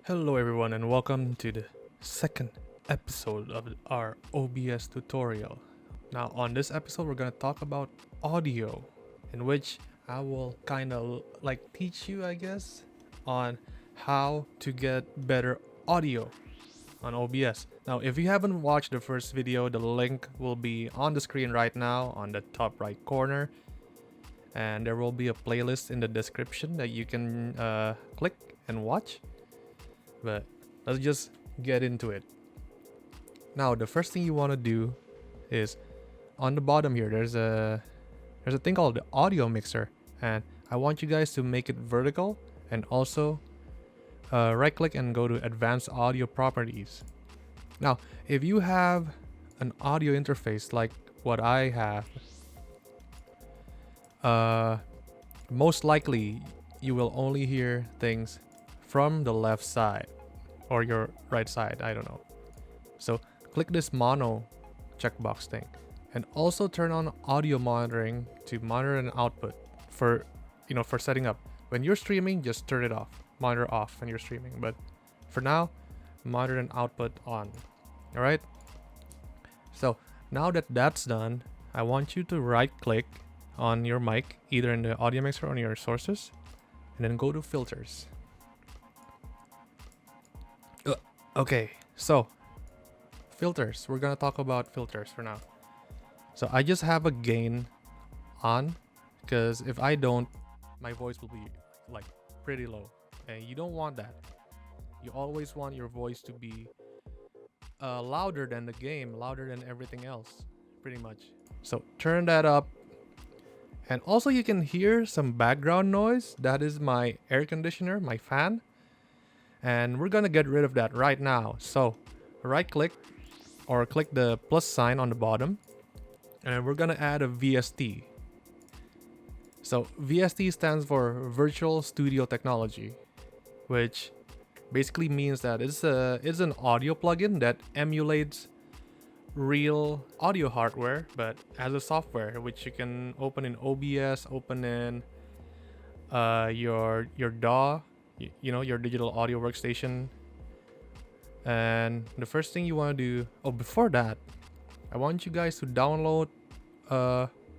Hello everyone and welcome to the second episode of our OBS tutorial. Now on this episode we're going to talk about audio, in which I will kind of like teach you, I guess, on how to get better audio on OBS. Now if you haven't watched the first video, the link will be on the screen right now on the top right corner, and there will be a playlist in the description that you can click and watch. But let's just get into it. Now the first thing you want to do is on the bottom here there's a thing called the audio mixer, and I want you guys to make it vertical and also right click and go to advanced audio properties. Now if you have an audio interface like what I have, most likely you will only hear things from the left side or your right side, I don't know. So click this mono checkbox thing and also turn on audio monitoring to monitor an output for setting up. When you're streaming, just turn it off, monitor off when you're streaming, but for now, monitor and output on. All right. So now that that's done, I want you to right click on your mic, either in the audio mixer or on your sources, and then go to filters. Okay, so filters. We're gonna talk about filters for now. So I just have a gain on, because if I don't, my voice will be like pretty low, and you don't want that. You always want your voice to be louder than the game, louder than everything else, pretty much. So turn that up. And also you can hear some background noise. That is my air conditioner, my fan. And we're gonna get rid of that right now. So right click or click the plus sign on the bottom, and we're gonna add a VST. So VST stands for Virtual Studio Technology, which basically means that it's an audio plugin that emulates real audio hardware but as a software, which you can open in OBS, open in your DAW, your digital audio workstation. And the first thing you want to do, before that, I want you guys to download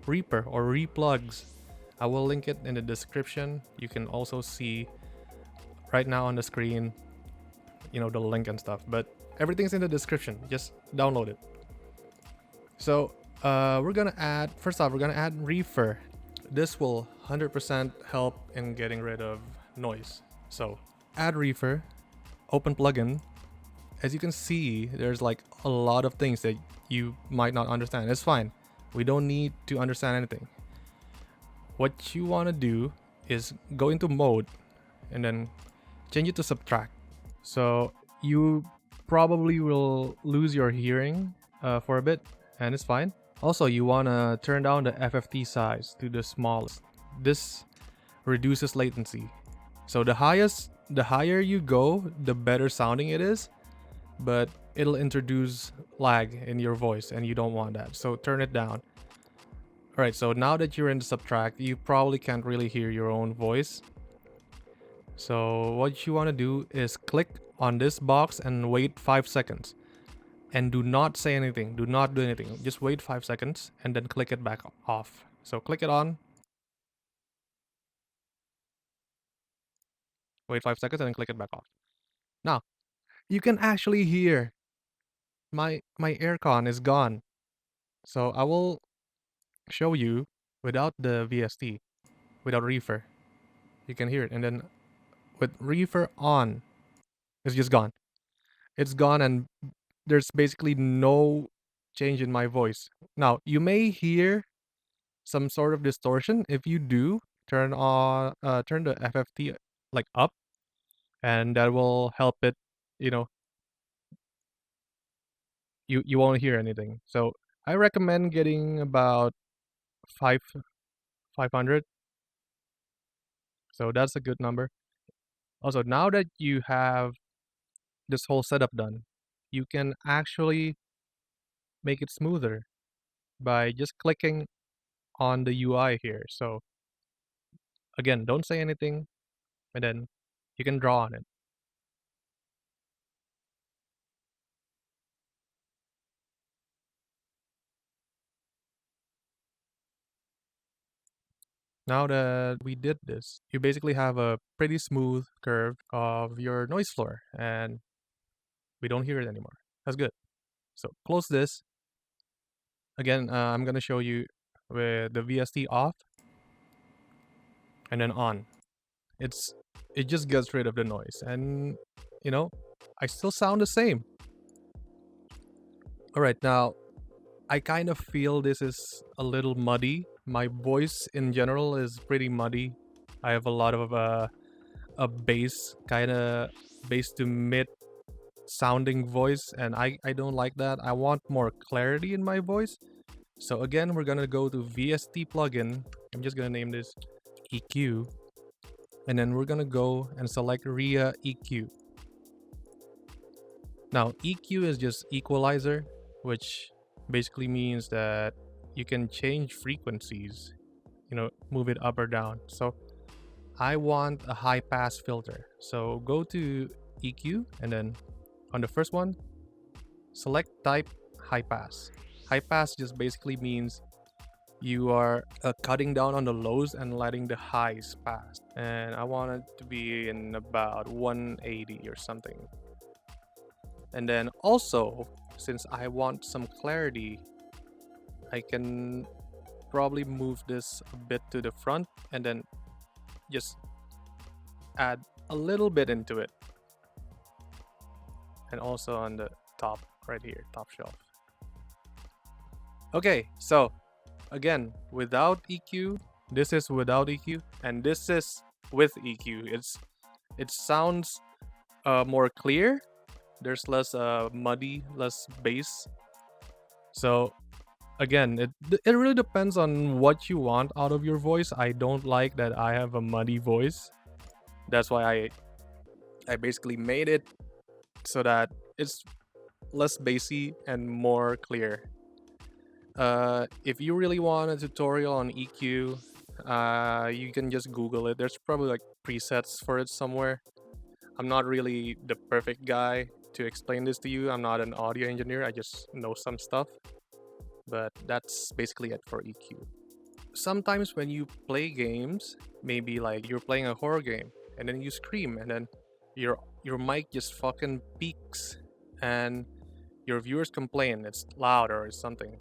Reaper or Reaplugs. I will link it in the description. You can also see right now on the screen, the link and stuff, but everything's in the description. Just download it. So we're gonna add Reefer. This will 100% help in getting rid of noise. So add Reefer, open plugin. As you can see, there's like a lot of things that you might not understand. It's fine. We don't need to understand anything. What you want to do is go into mode and then change it to subtract. So you probably will lose your hearing for a bit, and it's fine. Also, you want to turn down the FFT size to the smallest. This reduces latency So the higher you go, the better sounding it is, but it'll introduce lag in your voice and you don't want that. So turn it down. All right, so now that you're in the subtract, you probably can't really hear your own voice. So what you want to do is click on this box and wait 5 seconds. And do not say anything. Do not do anything. Just wait 5 seconds and then click it back off. So click it on. Wait 5 seconds and then click it back off. Now, you can actually hear my aircon is gone. So I will show you without the VST, without Reefer. You can hear it, and then with Reefer on, it's just gone. It's gone, and there's basically no change in my voice. Now, you may hear some sort of distortion. If you do, turn the FFT like up, and that will help it. You won't hear anything. So I recommend getting about 500. So that's a good number. Also, now that you have this whole setup done, you can actually make it smoother by just clicking on the UI here. So again, don't say anything, and then you can draw on it. Now that we did this, you basically have a pretty smooth curve of your noise floor, and we don't hear it anymore. That's good. So close this. Again, I'm gonna show you with the VST off and then on. It just gets rid of the noise, and you know, I still sound the same. All right, now I kind of feel this is a little muddy. My voice in general is pretty muddy. I have a lot of a bass, kind of bass to mid sounding voice, and I don't like that. I want more clarity in my voice. So again, we're gonna go to VST plugin. I'm just gonna name this EQ, and then we're gonna go and select RIA EQ. Now EQ is just equalizer, which basically means that you can change frequencies, move it up or down. So I want a high pass filter. So go to EQ, and then on the first one, select type high pass. High pass just basically means you are cutting down on the lows and letting the highs pass. And I want it to be in about 180 or something. And then also, since I want some clarity, I can probably move this a bit to the front and then just add a little bit into it. And also on the top right here, top shelf. Okay, so again, without EQ, this is without EQ, and this is with EQ. It sounds more clear. There's less muddy, less bass. So again, it really depends on what you want out of your voice. I don't like that I have a muddy voice. That's why I basically made it so that it's less bassy and more clear. If you really want a tutorial on EQ, you can just Google it. There's probably like presets for it somewhere. I'm not really the perfect guy to explain this to you. I'm not an audio engineer. I just know some stuff. But that's basically it for EQ. Sometimes when you play games, maybe like you're playing a horror game and then you scream and then your mic just fucking peaks and your viewers complain it's loud or something.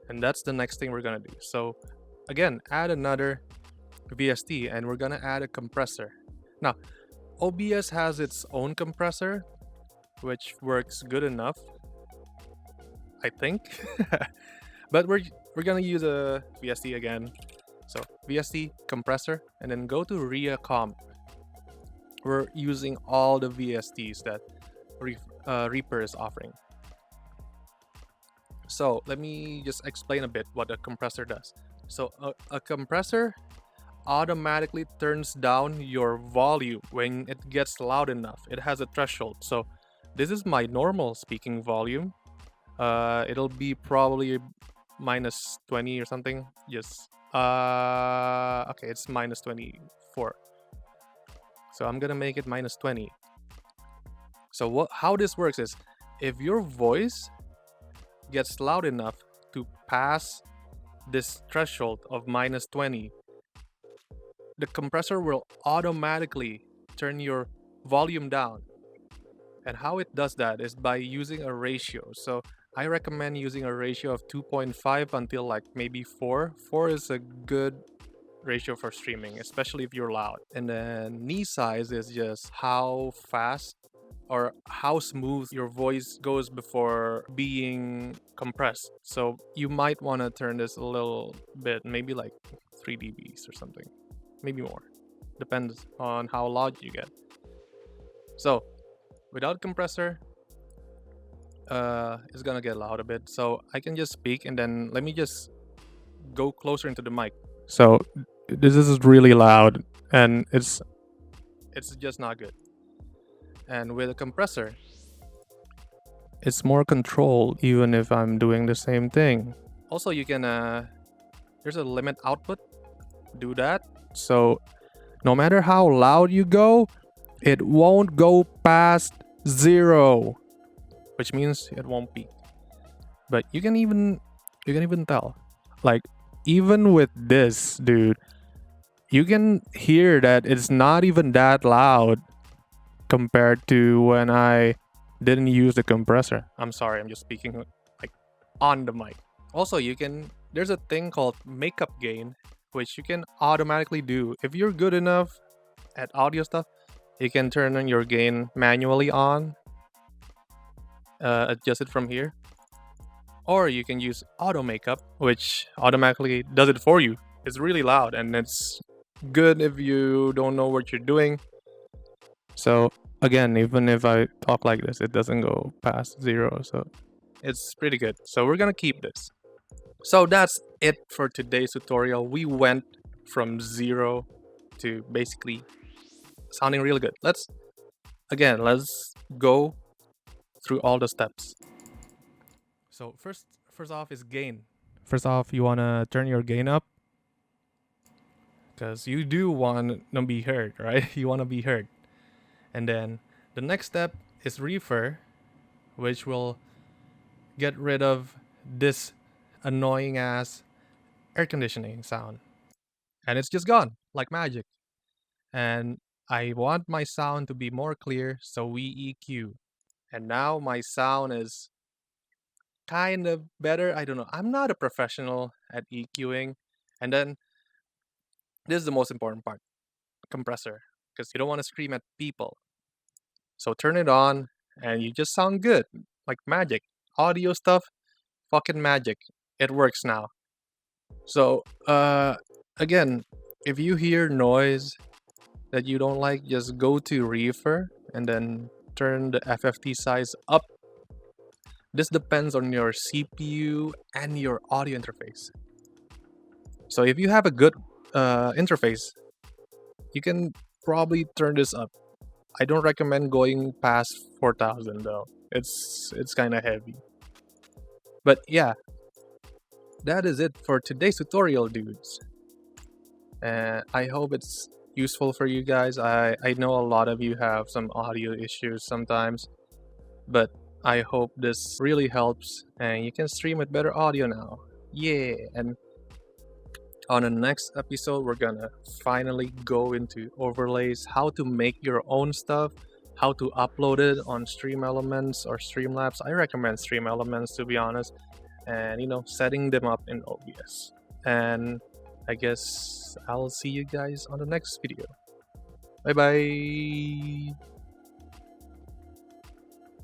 And that's the next thing we're gonna do. So again, add another VST and we're gonna add a compressor. Now, OBS has its own compressor, which works good enough, I think. But we're gonna use a VST again. So VST compressor, and then go to RIA comp. We're using all the VSTs that Reaper is offering. So let me just explain a bit what a compressor does. So a compressor automatically turns down your volume when it gets loud enough. It has a threshold. So this is my normal speaking volume. It'll be probably minus 20 or something. Yes. Okay, it's minus 24. So I'm gonna make it minus 20. So how this works is, if your voice gets loud enough to pass this threshold of minus 20, the compressor will automatically turn your volume down. And how it does that is by using a ratio. So I recommend using a ratio of 2.5 until like maybe 4. 4 is a good ratio for streaming, especially if you're loud. And then knee size is just how fast or how smooth your voice goes before being compressed. So you might want to turn this a little bit, maybe like 3 dBs or something, maybe more. Depends on how loud you get. So without compressor, it's gonna get loud a bit. So I can just speak, and then let me just go closer into the mic. So this is really loud, and it's just not good. And with a compressor, it's more control, even if I'm doing the same thing. Also, you can there's a limit output. Do that. So no matter how loud you go, it won't go past 0, which means it won't peak. But you can even tell, like even with this, dude, you can hear that it's not even that loud compared to when I didn't use the compressor. I'm sorry, I'm just speaking like on the mic. Also, there's a thing called makeup gain, which you can automatically do. If you're good enough at audio stuff, you can turn on your gain manually on, adjust it from here. Or you can use auto makeup, which automatically does it for you. It's really loud and it's good if you don't know what you're doing. So again, even if I talk like this, it doesn't go past 0, so it's pretty good. So we're gonna keep this. So that's it for today's tutorial. We went from 0 to basically sounding really good. Let's go through all the steps. So first off is gain. First off, you wanna turn your gain up because you do want to be heard, right? You want to be heard. And then the next step is Reefer, which will get rid of this annoying ass air conditioning sound. And it's just gone like magic. And I want my sound to be more clear, so we EQ. And now my sound is kind of better. I don't know. I'm not a professional at EQing. And then this is the most important part, compressor, because you don't want to scream at people. So turn it on and you just sound good, like magic. Audio stuff, fucking magic. It works now. So, again, if you hear noise that you don't like, just go to Reefer and then turn the FFT size up. This depends on your CPU and your audio interface. So if you have a good interface, you can probably turn this up. I don't recommend going past 4000 though. It's kind of heavy. But yeah, that is it for today's tutorial, dudes. I hope it's useful for you guys. I know a lot of you have some audio issues sometimes, but I hope this really helps and you can stream with better audio now. Yeah, and on the next episode, we're gonna finally go into overlays, how to make your own stuff, how to upload it on StreamElements or Streamlabs. I recommend StreamElements, to be honest, and setting them up in OBS. And I guess I'll see you guys on the next video. Bye bye.